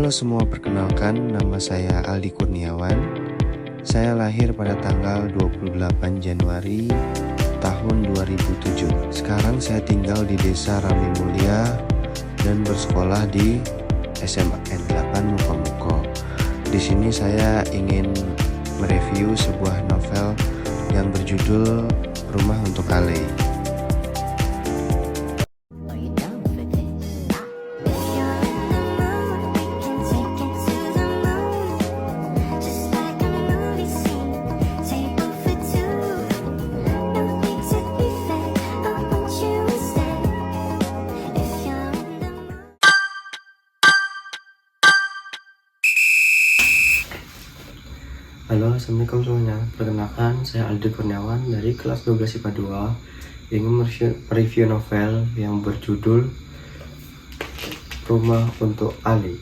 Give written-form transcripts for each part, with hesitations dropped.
Halo semua, perkenalkan nama saya Aldi Kurniawan. Saya lahir pada tanggal 28 Januari tahun 2007. Sekarang saya tinggal di Desa Rami Mulia dan bersekolah di SMA N8 Mukomuko. Di sini saya ingin mereview sebuah novel yang berjudul Rumah untuk Ale. Halo, assalamualaikum semuanya. Perkenalkan, saya Aldi Kurniawan dari kelas 12 IPA 2 ingin mereview novel yang berjudul Rumah untuk Ali.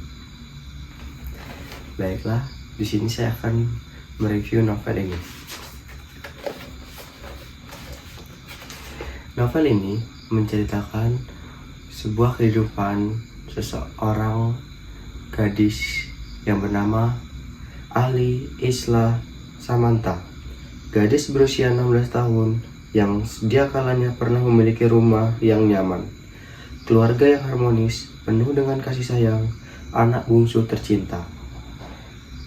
Baiklah, di sini saya akan mereview novel ini. Novel ini menceritakan sebuah kehidupan seseorang gadis yang bernama Ali Isla Samantha, gadis berusia 16 tahun yang sedia kalanya pernah memiliki rumah yang nyaman, keluarga yang harmonis, penuh dengan kasih sayang, anak bungsu tercinta.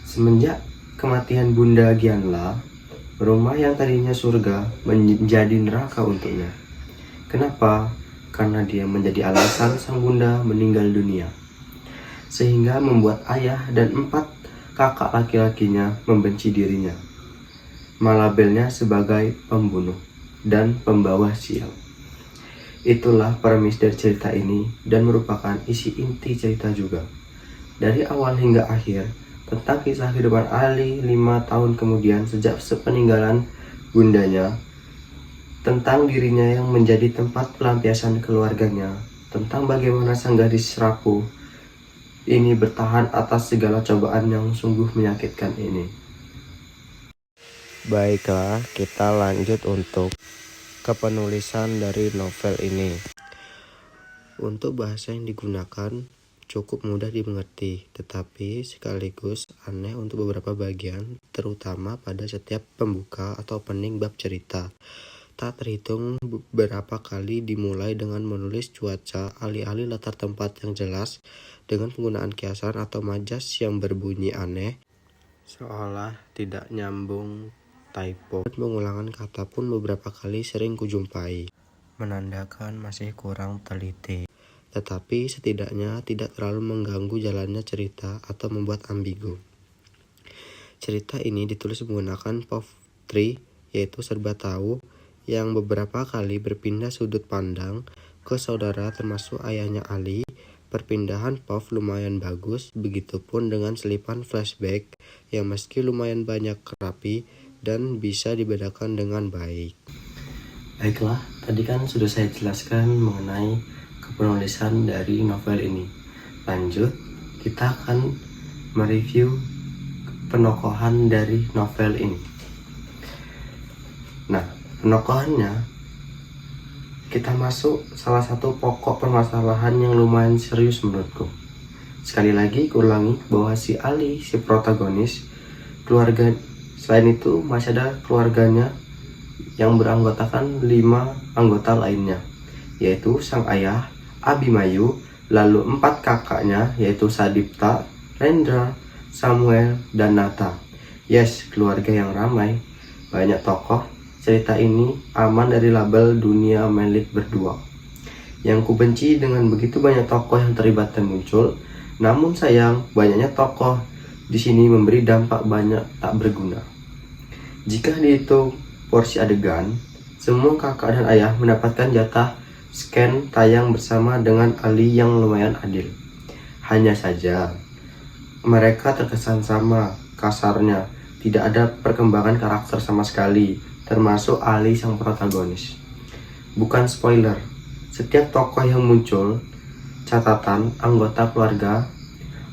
Semenjak kematian Bunda Gianla, rumah yang tadinya surga menjadi neraka untuknya. Kenapa? Karena dia menjadi alasan sang bunda meninggal dunia, sehingga membuat ayah dan 4 kakak laki-lakinya membenci dirinya, melabelnya sebagai pembunuh dan pembawa sial. Itulah premis dari cerita ini dan merupakan isi inti cerita juga. Dari awal hingga akhir, tentang kisah kehidupan Ali 5 tahun kemudian sejak sepeninggalan bundanya, tentang dirinya yang menjadi tempat pelampiasan keluarganya, tentang bagaimana sang gadis rapuh ini bertahan atas segala cobaan yang sungguh menyakitkan ini. Baiklah, kita lanjut untuk kepenulisan dari novel ini. Untuk bahasa yang digunakan cukup mudah dimengerti, tetapi sekaligus aneh untuk beberapa bagian, terutama pada setiap pembuka atau opening bab cerita. Tak terhitung beberapa kali dimulai dengan menulis cuaca, alih-alih latar tempat yang jelas, dengan penggunaan kiasan atau majas yang berbunyi aneh, seolah tidak nyambung, typo. Pengulangan kata pun beberapa kali sering kujumpai, menandakan masih kurang teliti. Tetapi setidaknya tidak terlalu mengganggu jalannya cerita atau membuat ambigu. Cerita ini ditulis menggunakan POV3, yaitu serba tahu, yang beberapa kali berpindah sudut pandang ke saudara termasuk ayahnya Ali. Perpindahan POV lumayan bagus, begitupun dengan selipan flashback yang meski lumayan banyak rapi dan bisa dibedakan dengan baik. Baiklah, tadi kan sudah saya jelaskan mengenai kepenulisan dari novel ini. Lanjut, kita akan mereview penokohan dari novel ini. Nah, penokohannya, kita masuk salah satu pokok permasalahan yang lumayan serius menurutku. Sekali lagi kuulangi bahwa si Ali, si protagonis, keluarga, selain itu masih ada keluarganya yang beranggotakan 5 anggota lainnya, yaitu sang ayah, Abimayu, lalu 4 kakaknya, yaitu Sadipta, Rendra, Samuel, dan Nata. Yes, keluarga yang ramai, banyak tokoh. Cerita ini aman dari label dunia milik berdua. Yang kubenci dengan begitu banyak tokoh yang terlibat dan muncul, namun sayang banyaknya tokoh di sini memberi dampak banyak tak berguna. Jika dihitung porsi adegan, semua kakak dan ayah mendapatkan jatah scan tayang bersama dengan Ali yang lumayan adil. Hanya saja mereka terkesan sama, kasarnya, tidak ada perkembangan karakter sama sekali, termasuk Ali sang protagonis. Bukan spoiler, setiap tokoh yang muncul, catatan anggota keluarga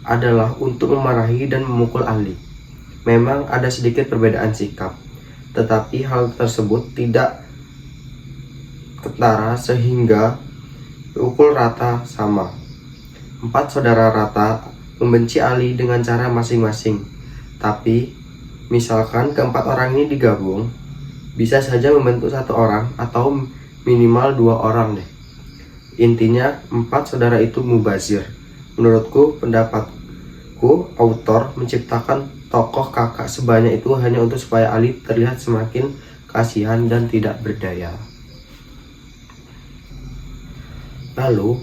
adalah untuk memarahi dan memukul Ali. Memang ada sedikit perbedaan sikap, tetapi hal tersebut tidak ketara sehingga pukul rata sama. 4 saudara rata membenci Ali dengan cara masing-masing. Tapi, misalkan keempat orang ini digabung, bisa saja membentuk satu orang atau minimal 2 orang deh. Intinya, 4 saudara itu mubazir. Menurutku, pendapatku, autor menciptakan tokoh kakak sebanyak itu hanya untuk supaya Ali terlihat semakin kasihan dan tidak berdaya. Lalu,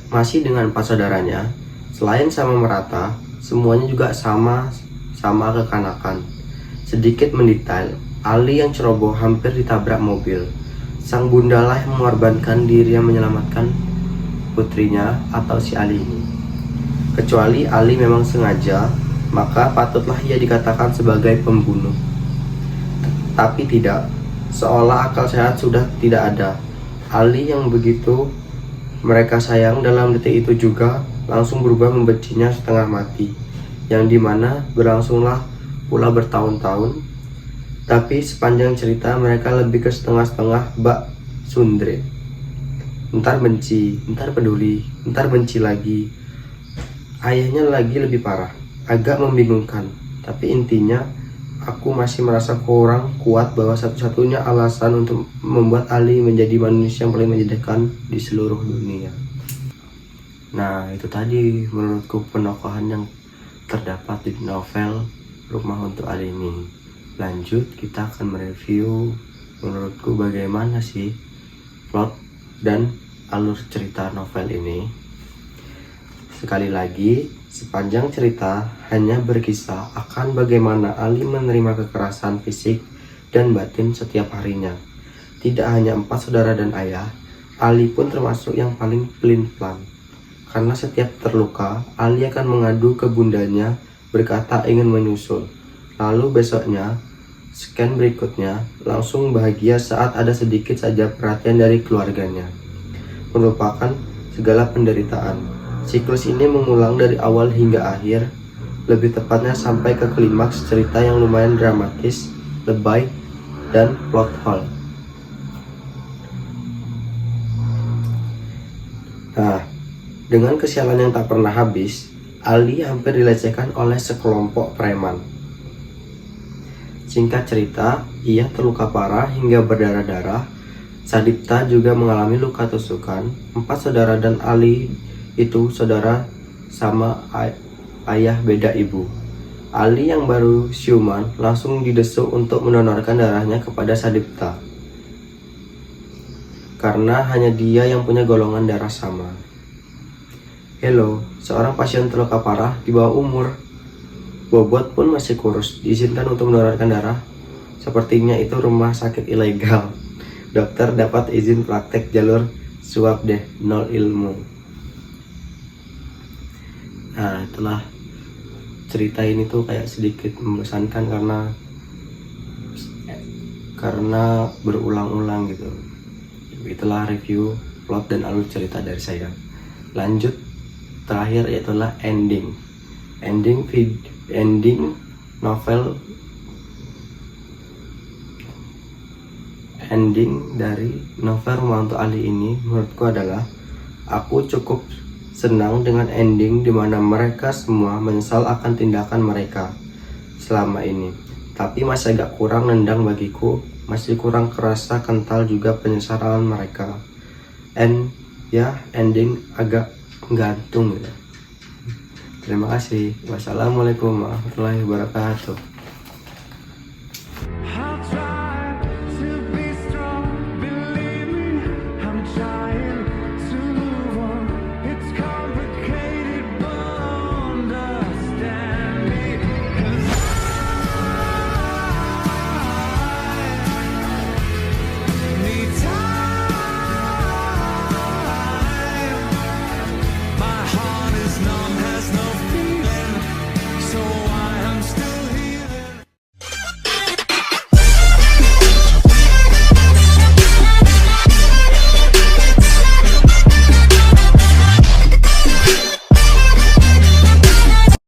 masih dengan 4 saudaranya, selain sama merata, semuanya juga sama kekanakan. Sedikit mendetail, Ali yang ceroboh hampir ditabrak mobil. Sang bundalah yang mengorbankan diri yang menyelamatkan putrinya atau si Ali ini. Kecuali Ali memang sengaja, maka patutlah ia dikatakan sebagai pembunuh. Tapi tidak, seolah akal sehat sudah tidak ada. Ali yang begitu mereka sayang dalam detik itu juga langsung berubah membencinya setengah mati, yang dimana berlangsunglah pula bertahun-tahun. Tapi sepanjang cerita mereka lebih ke setengah-setengah bak sundre. Ntar benci, ntar peduli, ntar benci lagi. Ayahnya lagi lebih parah, agak membingungkan. Tapi intinya aku masih merasa kurang kuat bahwa satu-satunya alasan untuk membuat Ali menjadi manusia yang paling menyedihkan di seluruh dunia. Nah, itu tadi menurutku penokohan yang terdapat di novel Rumah untuk Ali ini. Lanjut, kita akan mereview menurutku bagaimana sih plot dan alur cerita novel ini. Sekali lagi, sepanjang cerita hanya berkisah akan bagaimana Ali menerima kekerasan fisik dan batin setiap harinya. Tidak hanya 4 saudara dan ayah, Ali pun termasuk yang paling pelin-pelan. Karena setiap terluka, Ali akan mengadu ke bundanya berkata ingin menyusul. Lalu besoknya, scan berikutnya, langsung bahagia saat ada sedikit saja perhatian dari keluarganya. Melupakan segala penderitaan. Siklus ini mengulang dari awal hingga akhir, lebih tepatnya sampai ke klimaks cerita yang lumayan dramatis, lebay, dan plot hole. Nah, dengan kesialan yang tak pernah habis, Ali hampir dilecehkan oleh sekelompok preman. Singkat cerita, ia terluka parah hingga berdarah-darah. Sadipta juga mengalami luka tusukan. 4 saudara dan Ali itu saudara sama ayah beda ibu. Ali yang baru siuman langsung didesuk untuk mendonorkan darahnya kepada Sadipta, karena hanya dia yang punya golongan darah sama. Hello, seorang pasien terluka parah di bawah umur. Bobot pun masih kurus, diizinkan untuk mendonorkan darah. Sepertinya itu rumah sakit ilegal. Dokter dapat izin praktek jalur suap deh, nol ilmu. Nah, itulah cerita ini tuh kayak sedikit membosankan karena berulang-ulang gitu. Itulah review plot dan alur cerita dari saya. Lanjut, terakhir yaitulah ending novel. Ending dari novel Rumah untuk Ali ini menurutku adalah, aku cukup senang dengan ending dimana mereka semua menyesal akan tindakan mereka selama ini. Tapi masih agak kurang nendang bagiku, masih kurang kerasa kental juga penyesalan mereka. Ending agak gantung ya. Terima kasih. Wassalamualaikum warahmatullahi wabarakatuh.